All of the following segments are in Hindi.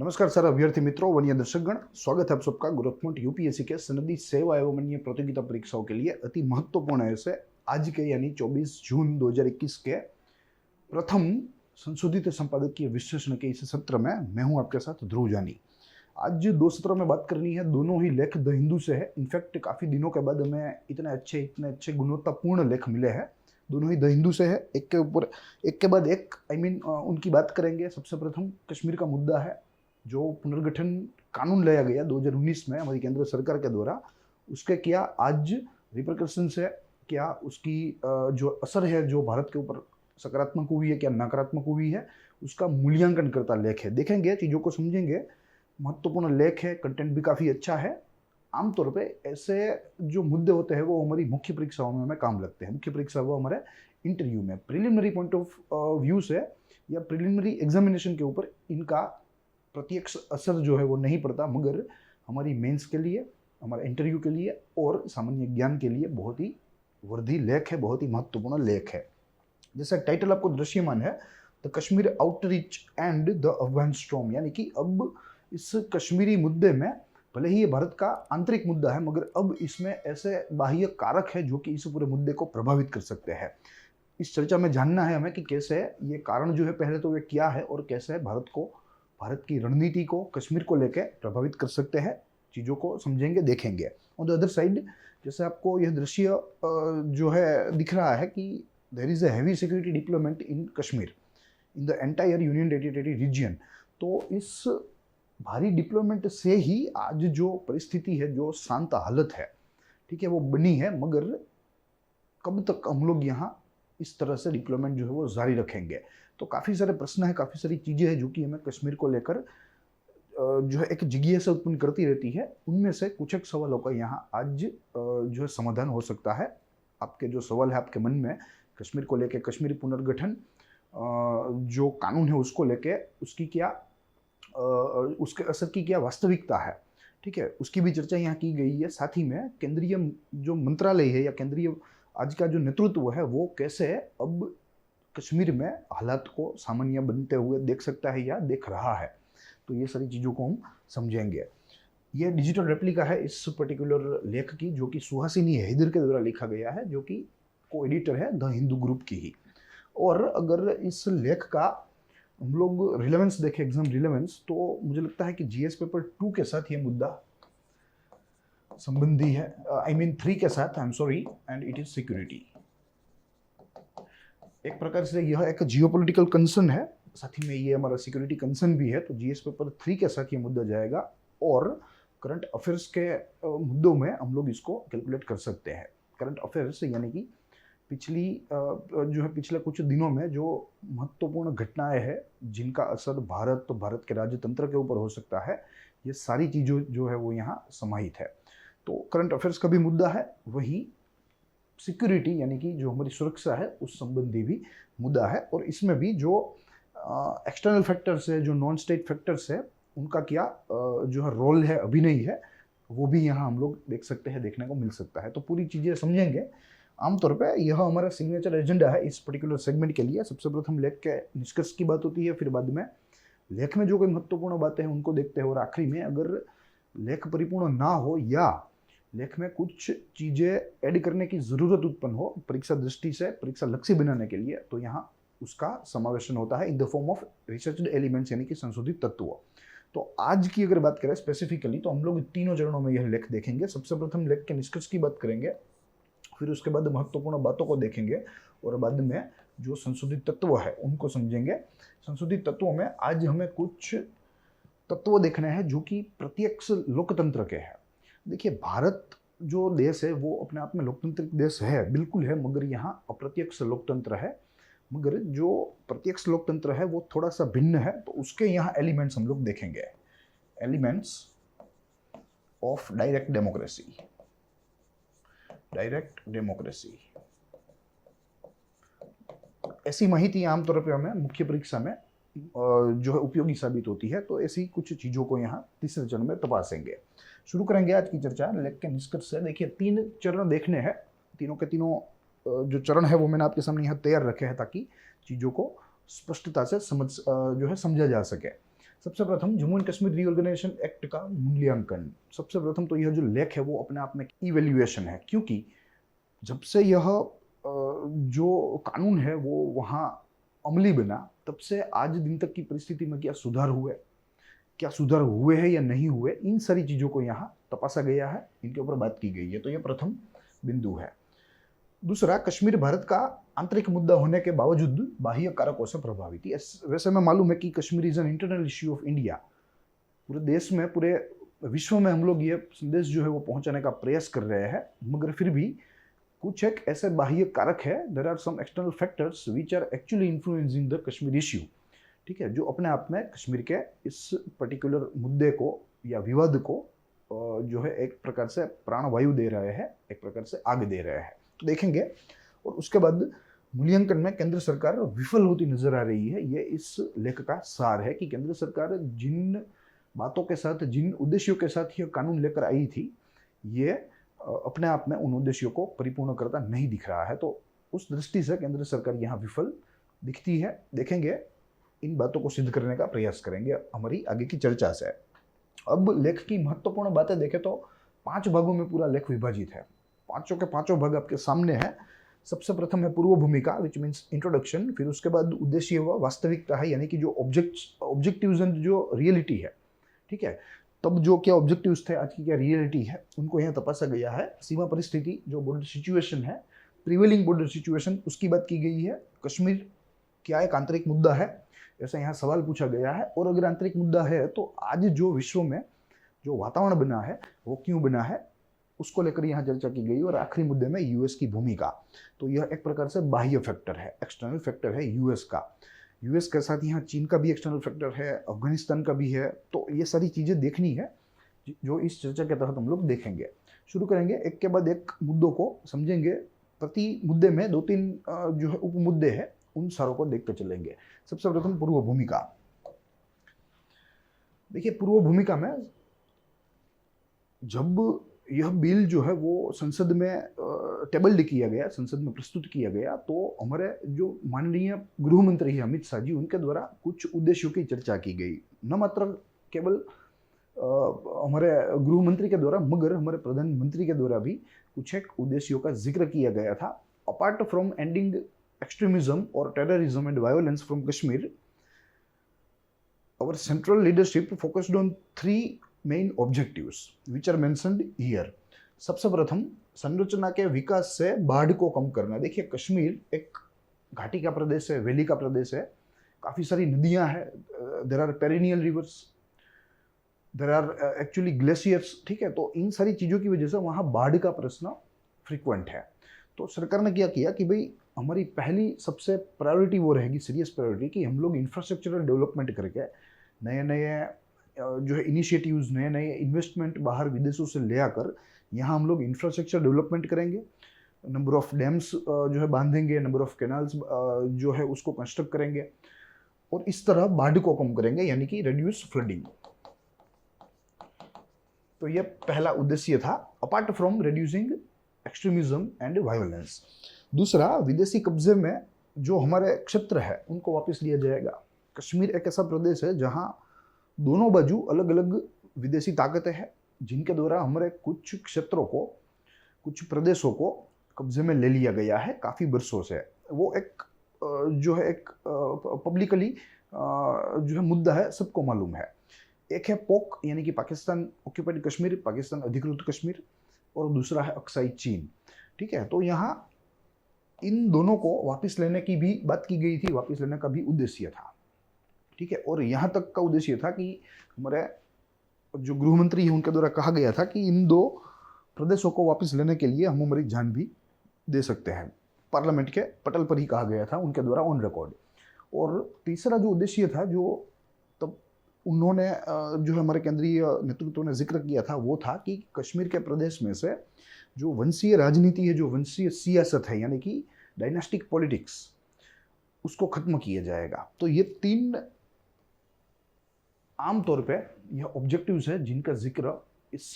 नमस्कार सर अभ्यर्थी मित्रों वन्य दर्शकगण, स्वागत है आप सबका गोरखपुर यूपीएससी के सनदी सेवा एवं अन्य प्रतियोगिता परीक्षाओं के लिए अति महत्वपूर्ण ऐसे आज के यानी 24 जून 2021 के प्रथम संशोधित संपादकीय विश्लेषण के इस सत्र में मैं हूं आपके साथ ध्रुव जानी। आज दो सत्रों में बात करनी है, दोनों ही लेख द हिंदू से है। इनफैक्ट काफ़ी दिनों के बाद हमें इतने अच्छे गुणवत्तापूर्ण लेख मिले हैं, दोनों ही द हिंदू से है। एक के ऊपर एक के बाद एक उनकी बात करेंगे। सबसे प्रथम कश्मीर का मुद्दा है, जो पुनर्गठन कानून लाया गया 2019 में हमारी केंद्र सरकार के द्वारा, उसके क्या आज रिपरकशंस है, क्या उसकी जो असर है जो भारत के ऊपर सकारात्मक हुई है क्या नकारात्मक हुई है, उसका मूल्यांकन करता लेख है। देखेंगे, चीज़ों को समझेंगे। महत्वपूर्ण लेख है, कंटेंट भी काफ़ी अच्छा है। आमतौर पे ऐसे जो मुद्दे होते हैं वो हमारी मुख्य परीक्षाओं में हमें काम लगते हैं। मुख्य परीक्षा वो हमारे इंटरव्यू में प्रिलिमिनरी पॉइंट ऑफ व्यू से या प्रिलिमिनरी एग्जामिनेशन के ऊपर इनका प्रत्यक्ष असर जो है वो नहीं पड़ता, मगर हमारी मेंस के लिए, हमारे इंटरव्यू के लिए और सामान्य ज्ञान के लिए बहुत ही वर्दी लेख है, बहुत ही महत्वपूर्ण लेख है। जैसा टाइटल आपको दृश्यमान है, the Kashmir outreach and the Afghan storm, यानी कि अब इस कश्मीरी मुद्दे में भले ही ये भारत का आंतरिक मुद्दा है, मगर अब इसमें ऐसे बाह्य कारक है जो कि इस पूरे मुद्दे को प्रभावित कर सकते हैं। इस चर्चा में जानना है हमें कि कैसे ये कारण जो है, पहले तो वे क्या है और कैसे भारत की रणनीति को कश्मीर को लेकर प्रभावित कर सकते हैं। चीज़ों को समझेंगे, देखेंगे। ऑन द अदर साइड, जैसे आपको यह दृश्य जो है दिख रहा है कि there is a heavy security deployment in Kashmir in the entire union territory region. तो इस भारी डिप्लॉयमेंट से ही आज जो परिस्थिति है, जो शांत हालत है, ठीक है, वो बनी है। मगर कब तक हम लोग यहाँ इस तरह से डिप्लॉयमेंट जो है वो जारी रखेंगे? तो काफ़ी सारे प्रश्न है, काफ़ी सारी चीज़ें हैं जो कि हमें कश्मीर को लेकर जो है एक जिज्ञासा उत्पन्न करती रहती है। उनमें से कुछ एक सवालों का यहाँ आज जो है समाधान हो सकता है। आपके जो सवाल है आपके मन में कश्मीर को लेकर, कश्मीर पुनर्गठन जो कानून है उसको लेके, उसकी क्या उसके असर की क्या वास्तविकता है, ठीक है, उसकी भी चर्चा यहाँ की गई है। साथ ही में केंद्रीय जो मंत्रालय है या केंद्रीय आज का जो नेतृत्व है वो कैसे अब कश्मीर में हालात को सामान्य बनते हुए देख सकता है या देख रहा है। तो ये सारी चीज़ों को हम समझेंगे। ये डिजिटल रेप्लिका है इस पर्टिकुलर लेख की, जो कि सुहासिनी हैदर के द्वारा लिखा गया है, जो कि को एडिटर है द हिंदू ग्रुप की ही। और अगर इस लेख का हम लोग रिलेवेंस देखें, एग्जाम रिलेवेंस, तो मुझे लगता है कि जीएस पेपर 2 के साथ ये मुद्दा संबंधी है, I mean 3 के साथ, I am sorry, and it is security. एक प्रकार से यह एक जियोपॉलिटिकल कंसर्न है, साथ ही में ये हमारा सिक्योरिटी कंसर्न भी है। तो जीएस पेपर 3 के साथ ये मुद्दा जाएगा और करंट अफेयर्स के मुद्दों में हम लोग इसको कैलकुलेट कर सकते हैं। करंट अफेयर्स यानी कि पिछले कुछ दिनों में जो महत्वपूर्ण घटनाएं हैं जिनका असर भारत के राजतंत्र के ऊपर हो सकता है, ये सारी चीज़ों जो है वो यहाँ समाहित है। तो करंट अफेयर्स का भी मुद्दा है, वही सिक्योरिटी यानी कि जो हमारी सुरक्षा है उस संबंधी भी मुद्दा है। और इसमें भी जो एक्सटर्नल फैक्टर्स है, जो नॉन स्टेट फैक्टर्स है, उनका क्या जो है रोल है, अभिनय है, वो भी यहाँ हम लोग देख सकते हैं, देखने को मिल सकता है। तो पूरी चीज़ें समझेंगे। आमतौर पे यह हमारा सिग्नेचर एजेंडा है इस पर्टिकुलर सेगमेंट के लिए। सबसे प्रथम लेख के निष्कर्ष की बात होती है, फिर बाद में लेख में जो कोई महत्वपूर्ण बातें हैं उनको देखते हैं, और आखिरी में अगर लेख परिपूर्ण ना हो या लेख में कुछ चीज़ें ऐड करने की ज़रूरत उत्पन्न हो परीक्षा दृष्टि से, परीक्षा लक्ष्य बनाने के लिए, तो यहाँ उसका समावेशन होता है in the form of researched elements यानी कि संशोधित तत्व। तो आज की अगर बात करें स्पेसिफिकली, तो हम लोग तीनों चरणों में यह लेख देखेंगे। सबसे प्रथम लेख के निष्कर्ष की बात करेंगे, फिर उसके बाद महत्वपूर्ण बातों को देखेंगे, और बाद में जो संशोधित तत्व है उनको समझेंगे। संशोधित तत्वों में आज हमें कुछ तत्व देखने हैं जो कि प्रत्यक्ष लोकतंत्र के हैं। देखिए, भारत जो देश है वो अपने आप में लोकतांत्रिक देश है, बिल्कुल है, मगर यहाँ अप्रत्यक्ष लोकतंत्र है। मगर जो प्रत्यक्ष लोकतंत्र है वो थोड़ा सा भिन्न है, तो उसके यहाँ एलिमेंट्स हम लोग देखेंगे। Elements of direct democracy. Direct democracy ऐसी माहिती आमतौर पर हमें मुख्य परीक्षा में जो है उपयोगी साबित होती है। तो ऐसी कुछ चीज़ों को यहाँ तीसरे चरण में तपासेंगे। शुरू करेंगे आज की चर्चा लेख के निष्कर्ष से। देखिए, 3 चरण देखने हैं। तीनों के तीनों जो चरण है वो मैंने आपके सामने यहाँ तैयार रखे हैं ताकि चीज़ों को स्पष्टता से समझा जा सके। सबसे प्रथम Jammu and Kashmir reorganisation act का मूल्यांकन। सबसे प्रथम तो यह जो लेख है वो अपने आप में इवेल्युएशन है, क्योंकि जब से यह जो कानून है वो वहाँ अमली बना, तब से आज दिन तक की परिस्थिति में क्या सुधार हुए हैं या नहीं हुए, इन सारी चीज़ों को यहाँ तपासा गया है, इनके ऊपर बात की गई है। तो यह प्रथम बिंदु है। दूसरा, कश्मीर भारत का आंतरिक मुद्दा होने के बावजूद बाह्य कारकों से प्रभावित है। वैसे में मालूम है कि Kashmir is an internal issue of India. पूरे देश में, पूरे विश्व में हम लोग ये संदेश जो है वो पहुंचाने का प्रयास कर रहे हैं, मगर फिर भी कुछ एक ऐसे बाह्य कारक है, there are some external factors which are actually influencing the Kashmir issue. ठीक है, जो अपने आप में कश्मीर के इस पर्टिकुलर मुद्दे को या विवाद को जो है एक प्रकार से प्राणवायु दे रहे हैं, एक प्रकार से आग दे रहे हैं। तो देखेंगे। और उसके बाद मूल्यांकन में केंद्र सरकार विफल होती नजर आ रही है। ये इस लेख का सार है कि केंद्र सरकार जिन बातों के साथ, जिन उद्देश्यों के साथ यह कानून लेकर आई थी, ये अपने आप में उन उद्देश्यों को परिपूर्ण करता नहीं दिख रहा है। तो उस दृष्टि से केंद्र सरकार यहाँ विफल दिखती है। देखेंगे, इन बातों को सिद्ध करने का प्रयास करेंगे हमारी आगे की चर्चा से। अब लेख की महत्वपूर्ण बातें देखें तो 5 भागों में पूरा लेख विभाजित है। पांचों के पांचों भाग आपके सामने है। सबसे प्रथम है पूर्व भूमिका, विच मीन्स इंट्रोडक्शन। फिर उसके बाद उद्देश्य व वास्तविकता है, यानी कि जो ऑब्जेक्टिव्स एंड जो रियलिटी है। ठीक है, तब जो क्या ऑब्जेक्टिव्स थे, आज की क्या रियलिटी है, उनको यहाँ तपासा गया है। सीमा परिस्थिति, जो बॉर्डर सिचुएशन है, प्रिवेलिंग बॉर्डर सिचुएशन, उसकी बात की गई है। कश्मीर क्या एक आंतरिक मुद्दा है, ऐसा यहाँ सवाल पूछा गया है। और अगर आंतरिक मुद्दा है तो आज जो विश्व में जो वातावरण बना है वो क्यों बना है, उसको लेकर यहाँ चर्चा की गई। और आखिरी मुद्दे में यूएस की भूमिका। तो यह एक प्रकार से बाह्य फैक्टर है, एक्सटर्नल फैक्टर है यूएस का। यूएस के साथ यहाँ चीन का भी एक्सटर्नल फैक्टर है, अफगानिस्तान का भी है। तो ये सारी चीज़ें देखनी है जो इस चर्चा के तहत हम लोग देखेंगे। शुरू करेंगे, एक के बाद एक मुद्दों को समझेंगे। प्रति मुद्दे में 2-3 जो है उप मुद्दे हैं, उन सारों को देखते चलेंगे। सबसे प्रथम पूर्व भूमिका। देखिए, पूर्व भूमिका में जब यह बिल जो है वो संसद में टेबल किया गया, संसद में प्रस्तुत किया गया, तो हमारे जो माननीय गृह मंत्री है अमित शाह जी, उनके द्वारा कुछ उद्देश्यों की चर्चा की गई। न मात्र केवल हमारे गृह मंत्री के द्वारा, मगर हमारे प्रधानमंत्री के द्वारा भी कुछ एक उद्देश्यों का जिक्र किया गया था। Apart from ending extremism or terrorism and violence from Kashmir, our central leadership focused on 3 main objectives which are mentioned here. सबसे प्रथम, संरचना के विकास से बाढ़ को कम करना। देखिए, कश्मीर एक घाटी का प्रदेश है, वैली का प्रदेश है, काफ़ी सारी नदियां हैं, there are perennial rivers, there are actually glaciers. ठीक है, तो इन सारी चीज़ों की वजह से वहाँ बाढ़ का प्रश्न फ्रिक्वेंट है। तो सरकार ने क्या किया कि भाई हमारी पहली सबसे प्रायोरिटी वो रहेगी, सीरियस प्रायोरिटी, कि हम लोग इंफ्रास्ट्रक्चरल डेवलपमेंट करके नए नए जो है इनिशिएटिव्स, नए नए इन्वेस्टमेंट बाहर विदेशों से ले आकर यहाँ हम लोग इंफ्रास्ट्रक्चर डेवलपमेंट करेंगे। नंबर ऑफ डैम्स जो है बांधेंगे, नंबर ऑफ कैनाल्स जो है उसको कंस्ट्रक्ट करेंगे, और इस तरह बाढ़ को कम करेंगे, यानी कि रिड्यूस फ्लडिंग। तो ये पहला उद्देश्य था, apart from reducing extremism and violence. दूसरा, विदेशी कब्जे में जो हमारे क्षेत्र है उनको वापस लिया जाएगा। कश्मीर एक ऐसा प्रदेश है जहां दोनों बाजू अलग अलग विदेशी ताकतें हैं, जिनके द्वारा हमारे कुछ क्षेत्रों को, कुछ प्रदेशों को कब्जे में ले लिया गया है काफ़ी वर्षों से। वो एक जो है एक पब्लिकली जो है मुद्दा है, सबको मालूम है। एक है पोक, यानी कि पाकिस्तान ऑक्यूपाइड कश्मीर, पाकिस्तान अधिकृत कश्मीर, और दूसरा है अक्साई चीन। ठीक है, तो यहाँ इन दोनों को वापस लेने की भी बात की गई थी, वापस लेने का भी उद्देश्य था। ठीक है, और यहाँ तक का उद्देश्य था कि हमारे जो गृह मंत्री है उनके द्वारा कहा गया था कि इन 2 प्रदेशों को वापस लेने के लिए हम हमारी जान भी दे सकते हैं। पार्लियामेंट के पटल पर ही कहा गया था उनके द्वारा ऑन रिकॉर्ड। और तीसरा जो उद्देश्य था, जो तब उन्होंने जो है हमारे केंद्रीय नेतृत्व ने जिक्र किया था, वो था कि कश्मीर के प्रदेश में से जो वंशीय राजनीति है, जो वंशीय सियासत है, यानी कि डायनास्टिक पॉलिटिक्स, उसको खत्म किया जाएगा। तो ये 3 आमतौर पे यह ऑब्जेक्टिव्स है जिनका जिक्र इस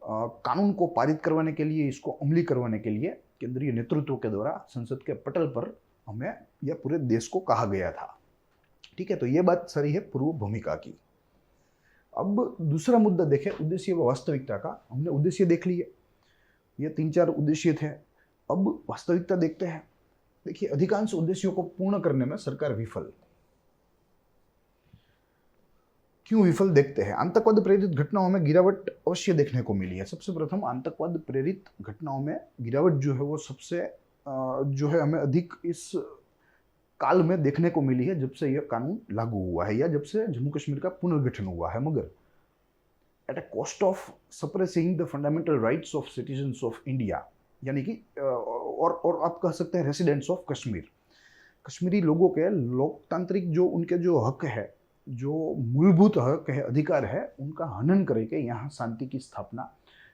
कानून को पारित करवाने के लिए, इसको अमली करवाने के लिए केंद्रीय नेतृत्व के द्वारा संसद के पटल पर हमें या पूरे देश को कहा गया था। ठीक है, तो ये बात सारी है पूर्व भूमिका की। अब दूसरा मुद्दा देखें, उद्देश्य व वास्तविकता का। हमने उद्देश्य देख लिए, ये 3-4 उद्देश्य थे। अब वास्तविकता देखते हैं। देखिए, अधिकांश उद्देश्यों को पूर्ण करने में सरकार विफल। क्यों विफल देखते हैं। आतंकवाद प्रेरित घटनाओं में गिरावट अवश्य देखने को मिली है। सबसे प्रथम आतंकवाद प्रेरित घटनाओं में गिरावट जो है वो सबसे जो है हमें अधिक इस काल में देखने को मिली है जब से यह कानून लागू हुआ है या जब से जम्मू कश्मीर का पुनर्गठन हुआ है, मगर at a cost of suppressing the fundamental rights of citizens of India, यानी कि और आप कह सकते हैं रेसिडेंट्स ऑफ कश्मीर। कश्मीरी लोगों के लोकतांत्रिक जो उनके जो हक है, जो मूलभूत हक है, अधिकार है, उनका हनन करके यहाँ शांति की स्थापना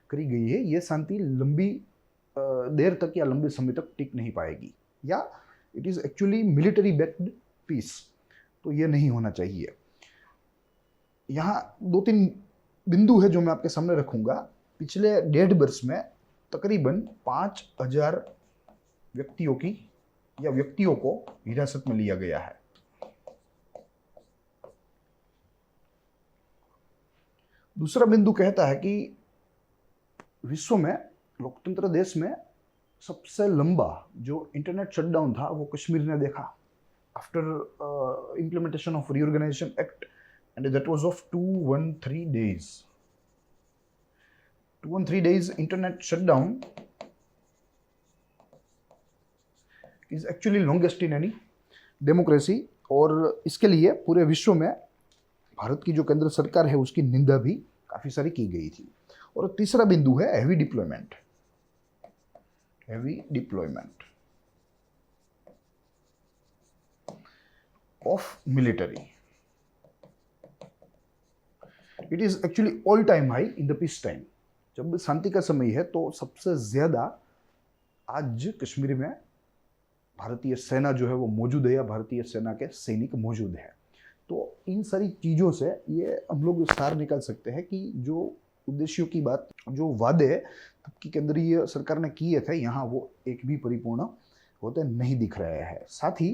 करी गई है। ये शांति लंबी देर तक या लंबे समय तक टिक नहीं पाएगी, या it is actually military backed peace. तो ये नहीं होना चाहिए। यहाँ 2-3 बिंदु है जो मैं आपके सामने रखूंगा। पिछले 1.5 वर्ष में तकरीबन 5,000 व्यक्तियों को हिरासत में लिया गया है। दूसरा बिंदु कहता है कि विश्व में लोकतंत्र देश में सबसे लंबा जो इंटरनेट शटडाउन था वो कश्मीर ने देखा after implementation of reorganisation act, and that was of 213 days. 213 days internet shutdown is actually longest in any democracy, और इसके लिए पूरे विश्व में भारत की जो केंद्र सरकार है उसकी निंदा भी काफ़ी सारी की गई थी। और तीसरा बिंदु है heavy deployment of military. It is actually all time high in the peace time. जब शांति का समय है तो सबसे ज्यादा आज कश्मीर में भारतीय सेना जो है वो मौजूद है या भारतीय सेना के सैनिक मौजूद है। तो इन सारी चीज़ों से ये हम लोग सार निकाल सकते हैं कि जो उद्देश्यों की बात, जो वादे तब की केंद्रीय सरकार ने किए थे, यहाँ वो एक भी परिपूर्ण होते नहीं दिख रहे हैं। साथ ही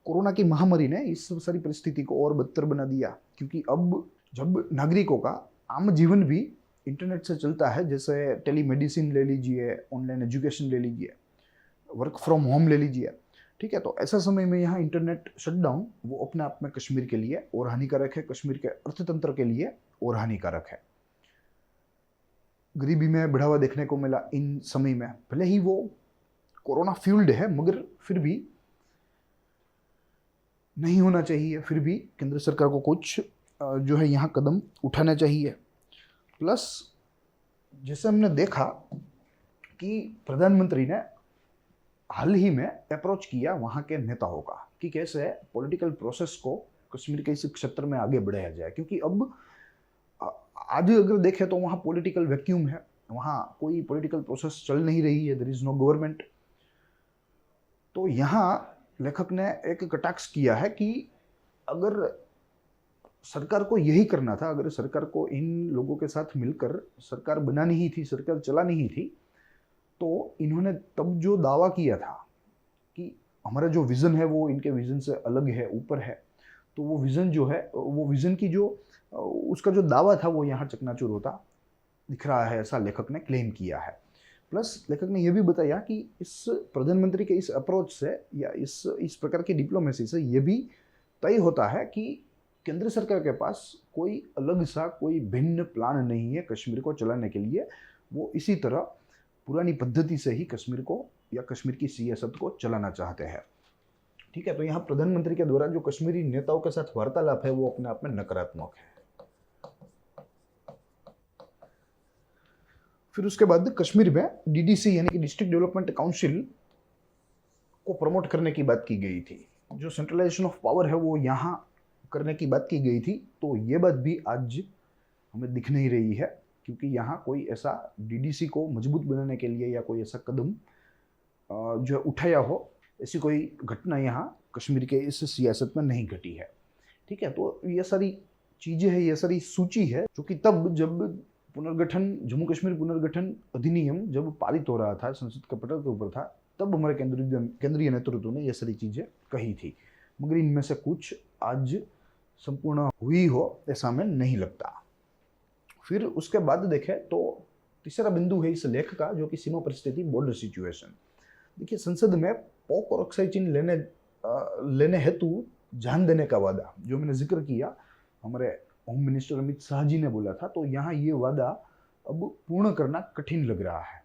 कोरोना की महामारी ने इस सारी परिस्थिति को और बदतर बना दिया, क्योंकि अब जब नागरिकों का आम जीवन भी इंटरनेट से चलता है, जैसे टेलीमेडिसिन ले लीजिए, ऑनलाइन एजुकेशन ले लीजिए, वर्क फ्रॉम होम ले लीजिए, ठीक है, तो ऐसा समय में यहाँ इंटरनेट शटडाउन वो अपने आप में कश्मीर के लिए और हानिकारक है, कश्मीर के अर्थतंत्र के लिए और हानिकारक है। गरीबी में बढ़ावा देखने को मिला इन समय में, भले ही वो कोरोना फ्यूल्ड है, मगर फिर भी नहीं होना चाहिए। फिर भी केंद्र सरकार को कुछ जो है यहाँ कदम उठाना चाहिए। प्लस जैसे हमने देखा कि प्रधानमंत्री ने हाल ही में अप्रोच किया वहाँ के नेताओं का कि कैसे पॉलिटिकल प्रोसेस को कश्मीर के इस क्षेत्र में आगे बढ़ाया जाए, क्योंकि अब आज अगर देखें तो वहाँ पॉलिटिकल वैक्यूम है, वहाँ कोई पॉलिटिकल प्रोसेस चल नहीं रही है, देयर इज नो गवर्नमेंट। तो यहाँ लेखक ने एक कटाक्ष किया है कि अगर सरकार को यही करना था, अगर सरकार को इन लोगों के साथ मिलकर सरकार बनानी ही थी, सरकार चलानी ही थी, तो इन्होंने तब जो दावा किया था कि हमारा जो विज़न है वो इनके विज़न से अलग है, ऊपर है, तो वो विज़न जो है, वो विज़न की जो उसका जो दावा था वो यहाँ चकनाचूर होता दिख रहा है, ऐसा लेखक ने क्लेम किया है। प्लस लेखक ने यह भी बताया कि इस प्रधानमंत्री के इस अप्रोच से या इस प्रकार की डिप्लोमेसी से ये भी तय होता है कि केंद्र सरकार के पास कोई अलग सा कोई भिन्न प्लान नहीं है कश्मीर को चलाने के लिए। वो इसी तरह पुरानी पद्धति से ही कश्मीर को या कश्मीर की सियासत को चलाना चाहते हैं। ठीक है, तो यहाँ प्रधानमंत्री के द्वारा जो कश्मीरी नेताओं के साथ वार्तालाप है वो अपने आप में नकारात्मक है। फिर उसके बाद कश्मीर में डीडीसी यानी कि डिस्ट्रिक्ट डेवलपमेंट काउंसिल को प्रमोट करने की बात की गई थी। जो सेंट्रलाइजेशन ऑफ पावर है वो यहाँ करने की बात की गई थी, तो ये बात भी आज हमें दिख नहीं रही है, क्योंकि यहाँ कोई ऐसा डीडीसी को मजबूत बनाने के लिए या कोई ऐसा कदम जो उठाया हो, ऐसी कोई घटना यहाँ कश्मीर के इस सियासत में नहीं घटी है। ठीक है, तो ये सारी चीज़ें हैं, ये सारी सूची है जो कि तब जब पुनर्गठन जम्मू कश्मीर पुनर्गठन अधिनियम जब पारित हो रहा था, संसद के पटल के ऊपर था, तब हमारे केंद्रीय नेतृत्व ने ये सारी चीज़ें कही थी। मगर इनमें से कुछ आज संपूर्ण हुई हो ऐसा हमें नहीं लगता। फिर उसके बाद देखें तो तीसरा बिंदु है इस लेख का, जो कि सीमा परिस्थिति, बॉर्डर सिचुएशन। देखिए, संसद में पोक और अक्साई चीन लेने हेतु जान देने का वादा जो मैंने जिक्र किया, हमारे होम मिनिस्टर अमित शाह जी ने बोला था, तो यहाँ ये वादा अब पूर्ण करना कठिन लग रहा है।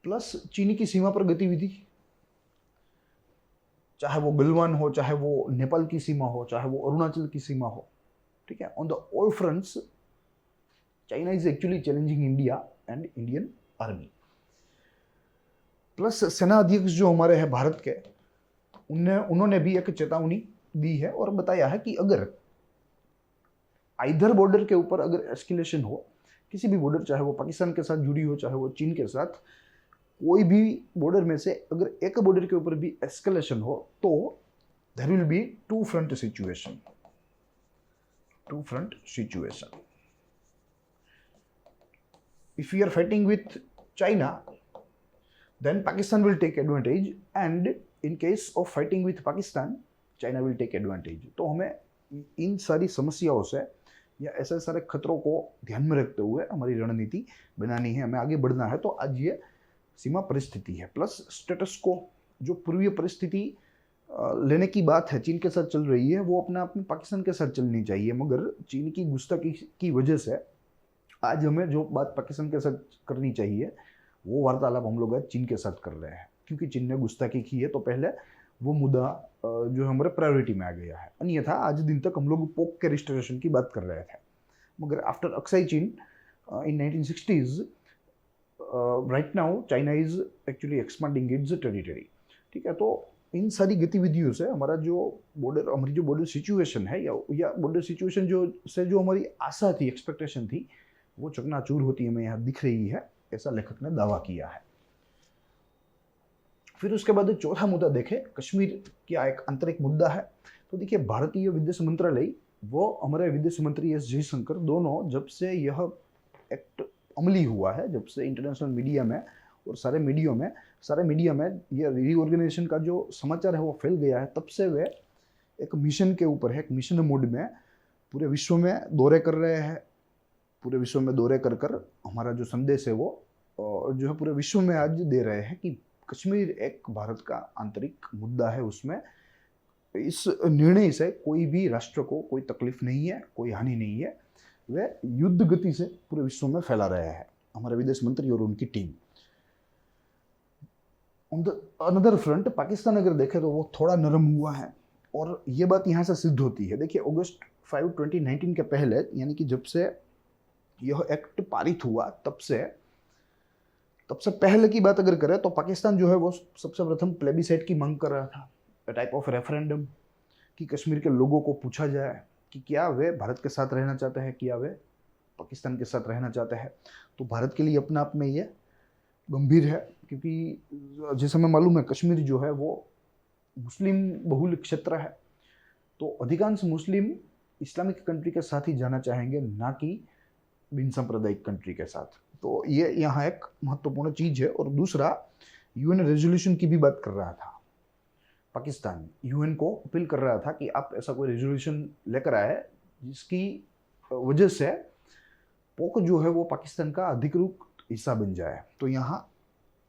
प्लस चीनी की सीमा पर गतिविधि, चाहे वो गलवान हो, चाहे वो नेपाल की सीमा हो, चाहे वो अरुणाचल की सीमा हो, ठीक है, on the all fronts China is actually challenging India and Indian army. Plus सेना अध्यक्ष जो हमारे हैं भारत के, उन्होंने भी एक चेतावनी दी है और बताया है कि अगर आइधर बॉर्डर के ऊपर अगर एस्केलेशन हो, किसी भी बॉर्डर, चाहे वो पाकिस्तान के साथ जुड़ी हो, चाहे वो चीन के साथ, कोई भी बॉर्डर में से अगर एक बॉर्डर के ऊपर भी एस्केलेशन हो तो there will be two front situation. If we are fighting with China, then Pakistan will take advantage, and in case of fighting with Pakistan, China will take advantage। तो हमें इन सारी समस्याओं से या ऐसे सारे खतरों को ध्यान में रखते हुए हमारी रणनीति बनानी है, हमें आगे बढ़ना है। तो आज ये सीमा परिस्थिति है। प्लस स्टेटस को, जो पूर्वीय परिस्थिति लेने की बात है चीन के साथ चल रही है, वो अपने आप में पाकिस्तान के साथ चलनी चाहिए, मगर चीन की गुस्ताखी की वजह से आज हमें जो बात पाकिस्तान के साथ करनी चाहिए वो वार्तालाप हम लोग आज चीन के साथ कर रहे हैं, क्योंकि चीन ने गुस्ताखी की है, तो पहले वो मुद्दा जो हमारे प्रायोरिटी में आ गया है। अन्यथा आज दिन तक हम लोग पोक के रिस्टोरेशन की बात कर रहे थे, मगर आफ्टर अक्साई चीन इन 1960s right now China is actually expanding it's territory, ठीक है। तो इन सारी गतिविधियों से हमारी जो बॉर्डर सिचुएशन है या बॉर्डर सिचुएशन जो हमारी आशा थी, एक्सपेक्टेशन थी, वो चकनाचूर होती हमें यहाँ दिख रही है, ऐसा लेखक ने दावा किया है। फिर उसके बाद चौथा मुद्दा देखें, कश्मीर क्या एक आंतरिक मुद्दा है। तो देखिए, भारतीय विदेश मंत्रालय वो हमारे विदेश मंत्री एस जयशंकर दोनों, जब से यह एक्ट अमली हुआ है, जब से इंटरनेशनल मीडिया में और सारे मीडिया में ये रीऑर्गेनाइजेशन का जो समाचार है वो फैल गया है, तब से वे एक मिशन के ऊपर है, एक मिशन मोड में पूरे विश्व में दौरे कर रहे हैं। पूरे विश्व में दौरे कर हमारा जो संदेश है वो जो है पूरे विश्व में आज दे रहे हैं कि कश्मीर एक भारत का आंतरिक मुद्दा है। उसमें इस निर्णय से कोई भी राष्ट्र को कोई तकलीफ नहीं है, कोई हानि नहीं है। वे युद्ध गति से पूरे विश्व में फैला रहे हैं हमारे विदेश मंत्री और उनकी team. On the another front Pakistan अगर देखें तो वो थोड़ा नरम हुआ है, और ये बात यहाँ से सिद्ध होती है। देखिए, अगस्त 5, 2019 के पहले, यानी कि जब से यह एक्ट पारित हुआ तब से पहले की बात अगर करें तो पाकिस्तान जो है वो सबसे प्रथम प्लेबिसाइट की मांग कर रहा था, टाइप ऑफ रेफरेंडम, कि कश्मीर के लोगों को पूछा जाए कि क्या वे भारत के साथ रहना चाहते हैं, क्या वे पाकिस्तान के साथ रहना चाहते हैं। तो भारत के लिए अपने आप में ये गंभीर है, क्योंकि जैसे हमें मालूम है कश्मीर जो है वो मुस्लिम बहुल क्षेत्र है, तो अधिकांश मुस्लिम इस्लामिक कंट्री के साथ ही जाना चाहेंगे, ना कि बिन सांप्रदायिक कंट्री के साथ। तो ये यहाँ एक महत्वपूर्ण चीज़ है। और दूसरा, यूएन रेजोल्यूशन की भी बात कर रहा था पाकिस्तान, यूएन को अपील कर रहा था कि आप ऐसा कोई रेजोल्यूशन लेकर आए जिसकी वजह से पोक जो है वो पाकिस्तान का अधिकृत हिस्सा बन जाए। तो यहाँ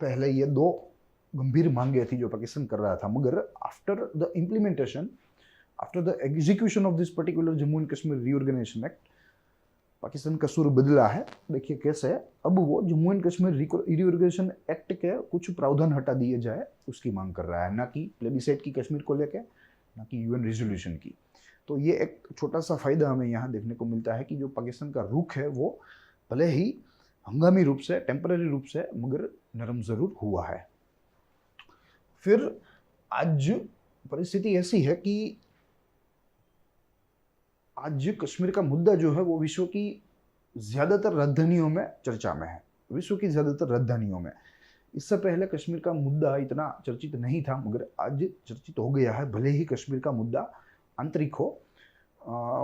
पहले ये दो गंभीर मांगे थी जो पाकिस्तान कर रहा था, मगर after the implementation, after the execution of this particular Jammu and Kashmir reorganisation act, Pakistan का सुर बदला है। देखिए कैसे, अब वो Jammu and Kashmir reorganisation act के कुछ प्रावधान हटा दिए जाए उसकी मांग कर रहा है, ना कि प्लेबिसाइट की कश्मीर को लेकर, ना कि यूएन रेजोल्यूशन की। तो ये एक छोटा सा फायदा हमें यहाँ देखने को मिलता है कि जो पाकिस्तान का रुख है वो भले ही हंगामी रूप से, टेम्पररी रूप से, मगर नरम जरूर हुआ है। फिर आज परिस्थिति ऐसी है कि आज कश्मीर का मुद्दा जो है वो विश्व की ज़्यादातर राजधानियों में चर्चा में है, विश्व की ज़्यादातर राजधानियों में। इससे पहले कश्मीर का मुद्दा इतना चर्चित नहीं था, मगर आज चर्चित हो गया है, भले ही कश्मीर का मुद्दा आंतरिक हो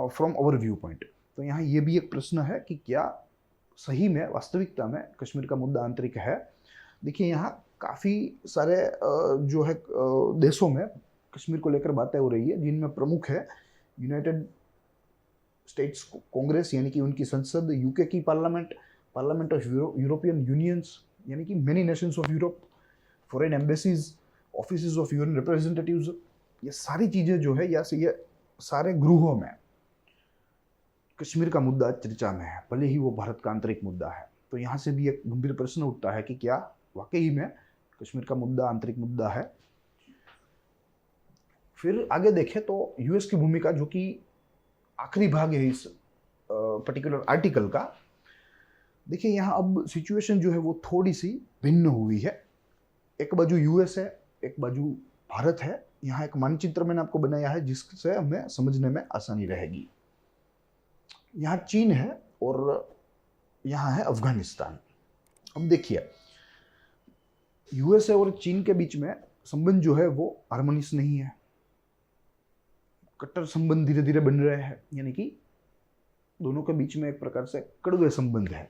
फ्रॉम आवर व्यू पॉइंट। तो यहाँ ये भी एक प्रश्न है कि क्या सही में, वास्तविकता में कश्मीर का मुद्दा आंतरिक है। देखिए, यहाँ काफ़ी सारे जो है देशों में कश्मीर को लेकर बातें हो रही है, जिनमें प्रमुख है यूनाइटेड स्टेट्स कांग्रेस यानी कि उनकी संसद, यूके की parliament, parliament of European unions यानी कि many Nations of Europe, foreign embassies, offices of UN representatives, ये सारी चीज़ें जो है या से ये सारे गृहों में कश्मीर का मुद्दा चर्चा में है, भले ही वो भारत का आंतरिक मुद्दा है। तो यहाँ से भी एक गंभीर प्रश्न उठता है कि क्या वाकई में कश्मीर का मुद्दा आंतरिक मुद्दा है। फिर आगे देखें तो यूएस की भूमिका, जो कि आखिरी भाग है इस पर्टिकुलर आर्टिकल का। देखिए यहाँ अब सिचुएशन जो है वो थोड़ी सी भिन्न हुई है। एक बाजू यूएस है, एक बाजू भारत है। यहाँ एक मानचित्र मैंने आपको बनाया है जिससे हमें समझने में आसानी रहेगी। यहाँ चीन है और यहाँ है अफगानिस्तान। अब देखिए यूएसए और चीन के बीच में संबंध जो है वो हार्मोनियस नहीं है, कट्टर संबंध धीरे धीरे बन रहे हैं, यानी कि दोनों के बीच में एक प्रकार से कड़वे संबंध है।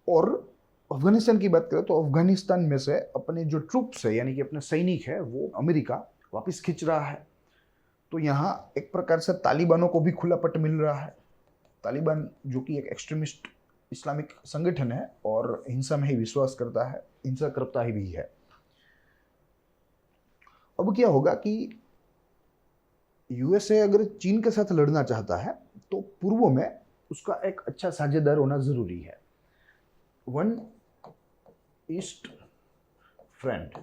और अफगानिस्तान की बात करें तो अफगानिस्तान में से अपने जो ट्रूप्स है यानी कि अपने सैनिक है वो अमेरिका वापस खींच रहा है। तो यहाँ एक प्रकार से तालिबानों को भी खुला पट मिल रहा है। तालिबान जो कि एक एक्सट्रीमिस्ट इस्लामिक संगठन है और हिंसा में ही विश्वास करता है, हिंसा करता ही भी है। अब क्या होगा कि यूएसए अगर चीन के साथ लड़ना चाहता है तो पूर्व में उसका एक अच्छा साझेदार होना जरूरी है। वन ईस्ट फ्रेंड,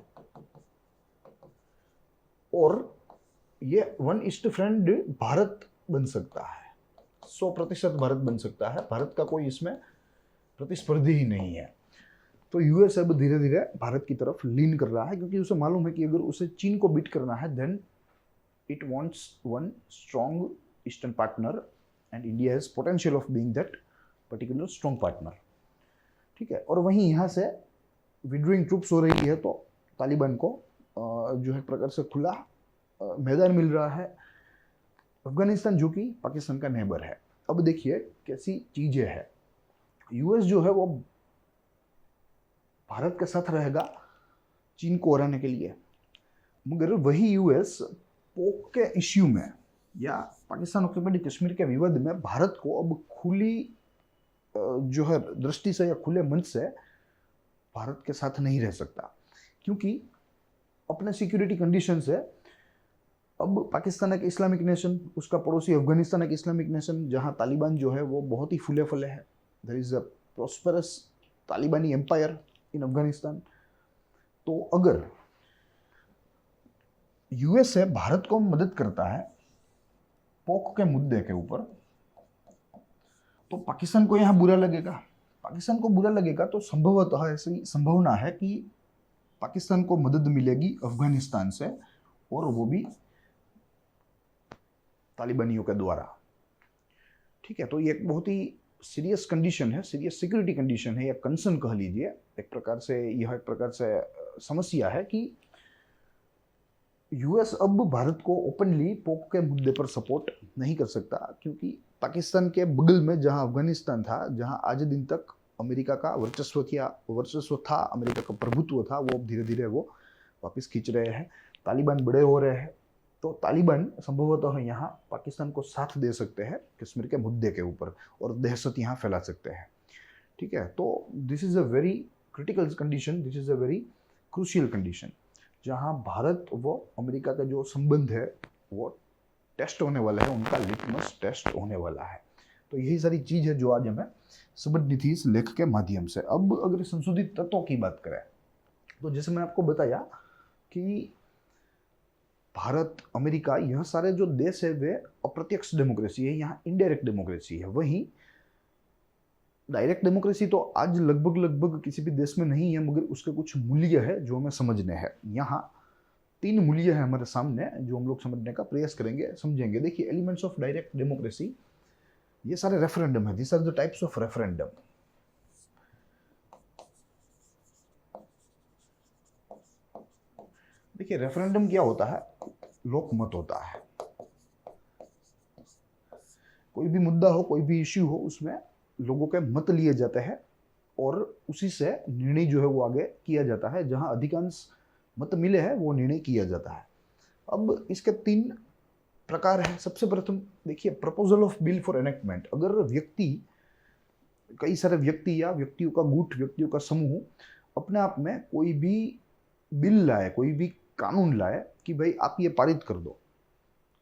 और ये वन ईस्ट फ्रेंड भारत बन सकता है, 100% भारत बन सकता है। भारत का कोई इसमें प्रतिस्पर्धी ही नहीं है। तो यूएस अब धीरे धीरे भारत की तरफ लीन कर रहा है, क्योंकि उसे मालूम है कि अगर उसे चीन को बीट करना है then it wants one strong eastern partner and India has potential of being that particular strong partner. ठीक है। और वहीं यहाँ से विड्रोइंग ट्रूप्स हो रही है तो तालिबान को जो है प्रकार से खुला मैदान मिल रहा है। अफगानिस्तान जो कि पाकिस्तान का नेबर है। अब देखिए कैसी चीजें है। यूएस जो है वो भारत के साथ रहेगा चीन को हराने के लिए, मगर वही यूएस पोक के इश्यू में या पाकिस्तान ऑक्यूपाइड कश्मीर के विवाद में भारत को अब खुली जो है दृष्टि से या खुले मन से भारत के साथ नहीं रह सकता, क्योंकि अपने सिक्योरिटी कंडीशन से अब पाकिस्तान एक इस्लामिक नेशन, उसका पड़ोसी अफगानिस्तान एक इस्लामिक नेशन, जहां तालिबान जो है वो बहुत ही फूले फले है। देयर इज अ प्रॉस्परस तालिबानी एम्पायर इन अफगानिस्तान। तो अगर यूएसए भारत को मदद करता है पोक के मुद्दे के ऊपर, तो पाकिस्तान को यहां बुरा लगेगा। पाकिस्तान को बुरा लगेगा तो संभवतः ऐसी संभावना है कि पाकिस्तान को मदद मिलेगी अफगानिस्तान से, और वो भी तालिबानियों के द्वारा। ठीक है। तो ये एक बहुत ही सीरियस कंडीशन है, सीरियस सिक्योरिटी कंडीशन है या कंसर्न कह लीजिए। एक प्रकार से यह एक प्रकार से समस्या है कि यूएस अब भारत को ओपनली पोक के मुद्दे पर सपोर्ट नहीं कर सकता, क्योंकि पाकिस्तान के बगल में जहां अफगानिस्तान था, जहां आज दिन तक अमेरिका का वर्चस्व था, अमेरिका का प्रभुत्व था, वो धीरे धीरे वो वापस खींच रहे हैं। तालिबान बड़े हो रहे हैं, तो तालिबान संभवतः यहाँ पाकिस्तान को साथ दे सकते हैं कश्मीर के मुद्दे के ऊपर और दहशत यहाँ फैला सकते हैं। ठीक है। तो this is a very critical condition, this is a very crucial condition, जहाँ भारत व अमेरिका का जो संबंध है वो टेस्ट होने वाला है, उनका लिटमस टेस्ट होने वाला है। तो यही सारी चीज़ है जो आज हमें समझनी थी इस लेख के माध्यम से। अब अगर संशोधित तत्वों की बात करें तो जैसे मैं आपको बताया कि भारत, अमेरिका, यह सारे जो देश है वे अप्रत्यक्ष डेमोक्रेसी है, यहाँ इनडायरेक्ट डेमोक्रेसी है। वहीं डायरेक्ट डेमोक्रेसी तो आज लगभग किसी भी देश में नहीं है, मगर उसके कुछ मूल्य है जो हमें समझने हैं। यहाँ 3 मूल्य है हमारे सामने जो हम लोग समझने का प्रयास करेंगे, समझेंगे। देखिए एलिमेंट्स ऑफ डायरेक्ट डेमोक्रेसी, ये सारे रेफरेंडम है, this are the types of referendum. देखिए रेफरेंडम क्या होता है, लोकमत होता है। कोई भी मुद्दा हो, कोई भी इश्यू हो, उसमें लोगों के मत लिए जाते हैं और उसी से निर्णय जो है वो आगे किया जाता है। जहां अधिकांश मत मिले हैं वो निर्णय किया जाता है। अब इसके 3 प्रकार हैं। सबसे प्रथम देखिए, proposal of bill for enactment. अगर कई सारे व्यक्ति या व्यक्तियों का गुट, व्यक्तियों का समूह अपने आप में कोई भी बिल लाए, कोई भी कानून लाए कि भाई आप ये पारित कर दो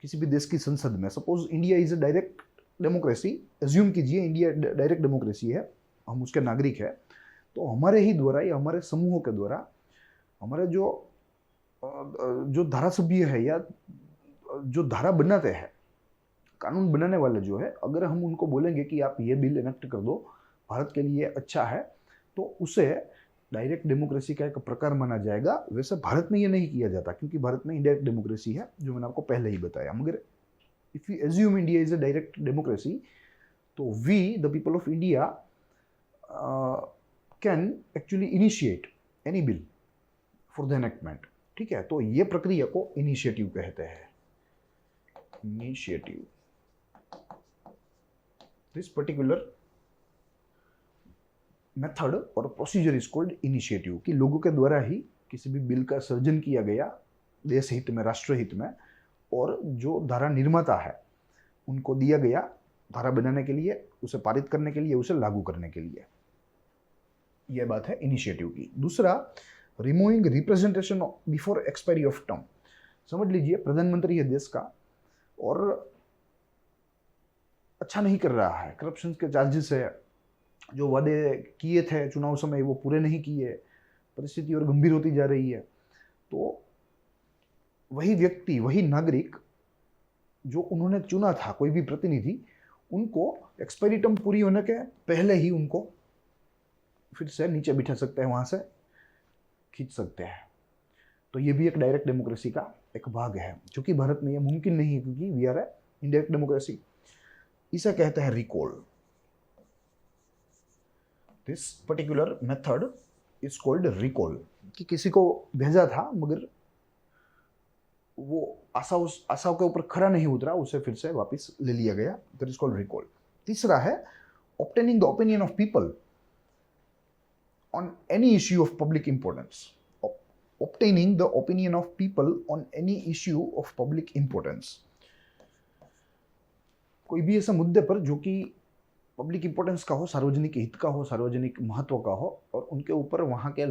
किसी भी देश की संसद में। Suppose India is a direct democracy, assume कीजिए इंडिया डायरेक्ट डेमोक्रेसी है, हम उसके नागरिक है, तो हमारे ही द्वारा या हमारे समूहों के द्वारा हमारे जो धारासभ्य है या जो धारा बनाते हैं, कानून बनाने वाले जो है, अगर हम उनको बोलेंगे कि आप ये बिल इनेक्ट कर दो, भारत के लिए अच्छा है, तो उसे डायरेक्ट डेमोक्रेसी का एक प्रकार माना जाएगा। वैसे भारत में ये नहीं किया जाता क्योंकि भारत में इनडायरेक्ट डेमोक्रेसी है, जो मैंने आपको पहले ही बताया। मगर if you assume India is a direct democracy, तो we the people of India can actually initiate any bill for the enactment. ठीक है, तो ये प्रक्रिया को इनिशिएटिव कहते हैं। इनिशिएटिव, दिस पर्टिकुलर मेथड और प्रोसीजर इज कॉल्ड इनिशिएटिव, कि लोगों के द्वारा ही किसी भी बिल का सर्जन किया गया देश हित में, राष्ट्र हित में, और जो धारा निर्माता है उनको दिया गया धारा बनाने के लिए, उसे पारित करने के लिए, उसे लागू करने के लिए। यह बात है इनिशिएटिव की। दूसरा, removing representation before expiry of term. समझ लीजिए प्रधानमंत्री है देश का और अच्छा नहीं कर रहा है, करप्शन के चार्जेस है, जो वादे किए थे चुनाव समय वो पूरे नहीं किए, परिस्थिति और गंभीर होती जा रही है, तो वही व्यक्ति, वही नागरिक जो उन्होंने चुना था, कोई भी प्रतिनिधि, उनको एक्सपायरी टर्म पूरी होने के पहले ही उनको फिर से नीचे बिठा सकते हैं, वहां से खींच सकते हैं। तो ये भी एक डायरेक्ट डेमोक्रेसी का एक भाग है, जो कि भारत में ये मुमकिन नहीं है क्योंकि we are a indirect democracy. इसे कहते हैं recall. This particular method is called recall, कि किसी को भेजा था मगर वो आशाओं के ऊपर खरा नहीं उतरा, उसे फिर से वापस ले लिया गया, दैट इज कॉल्ड रिकॉल। तीसरा है obtaining the opinion of people on any issue of public importance. obtaining the opinion of people on any issue of public importance। कोई भी ऐसा मुद्दे पर जो कि पब्लिक इंपॉर्टेंस का हो, सार्वजनिक हित का हो, सार्वजनिक महत्व का हो, और उनके ऊपर वहाँ के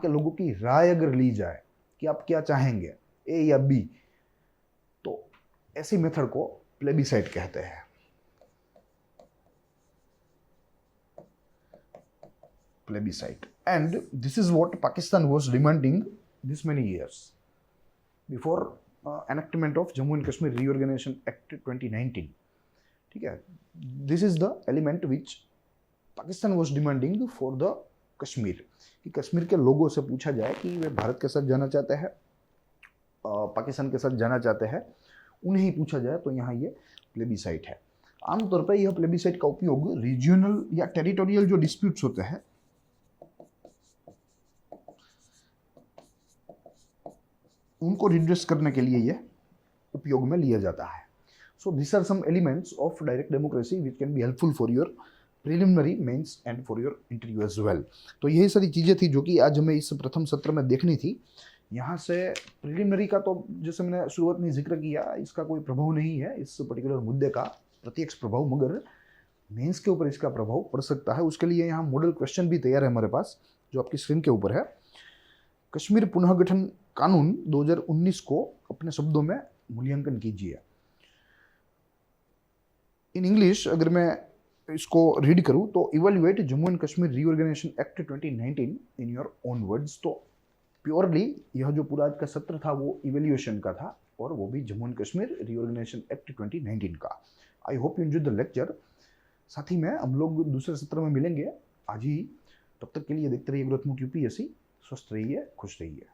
लोगों की राय अगर ली जाए कि आप क्या चाहेंगे, ए या बी, तो ऐसी मेथड को प्लेबिसाइट कहते हैं। Plebiscite, and this is what Pakistan was demanding this many years before enactment of Jammu and Kashmir Reorganization Act 2019। ठीक है, this is the element which Pakistan was demanding for the Kashmir, कि कश्मीर के लोगों से पूछा जाए कि वे भारत के साथ जाना चाहते हैं, पाकिस्तान के साथ जाना चाहते हैं, उन्हें ही पूछा जाए। तो यहाँ ये प्लेबिसाइट है। आमतौर पर यह प्लेबिसाइट का उपयोग रीजनल या टेरिटोरियल जो डिस्प्यूट्स होते हैं, उनको रिड्रेस करने के लिए यह उपयोग में लिया जाता है। So this are some elements of direct democracy which can be helpful for your preliminary, mains and for your interview as well. तो यही सारी चीज़ें थी जो कि आज हमें इस प्रथम सत्र में देखनी थी। यहाँ से प्रिलिमिनरी का तो जैसे मैंने शुरुआत में जिक्र किया, इसका कोई प्रभाव नहीं है, इस पर्टिकुलर मुद्दे का प्रत्यक्ष प्रभाव, मगर मेंस के ऊपर इसका प्रभाव पड़ सकता है। उसके लिए यहाँ मॉडल क्वेश्चन भी तैयार है हमारे पास, जो आपकी स्क्रीन के ऊपर है। कश्मीर पुनर्गठन कानून 2019 को अपने शब्दों में मूल्यांकन कीजिए। इन इंग्लिश अगर मैं इसको रीड करूं तो evaluate Jammu and Kashmir reorganisation act 2019 in your own words. तो प्योरली यह जो पूरा आज का सत्र था वो इवैल्यूएशन का था, और वो भी Jammu and Kashmir reorganisation act 2019 का। I hope you enjoyed the lecture. साथ ही में हम लोग दूसरे सत्र में मिलेंगे आज ही। तब तक के लिए देखते रहिए ग्रोथ मोड यूपीएससी। स्वस्थ रहिए, खुश रहिए।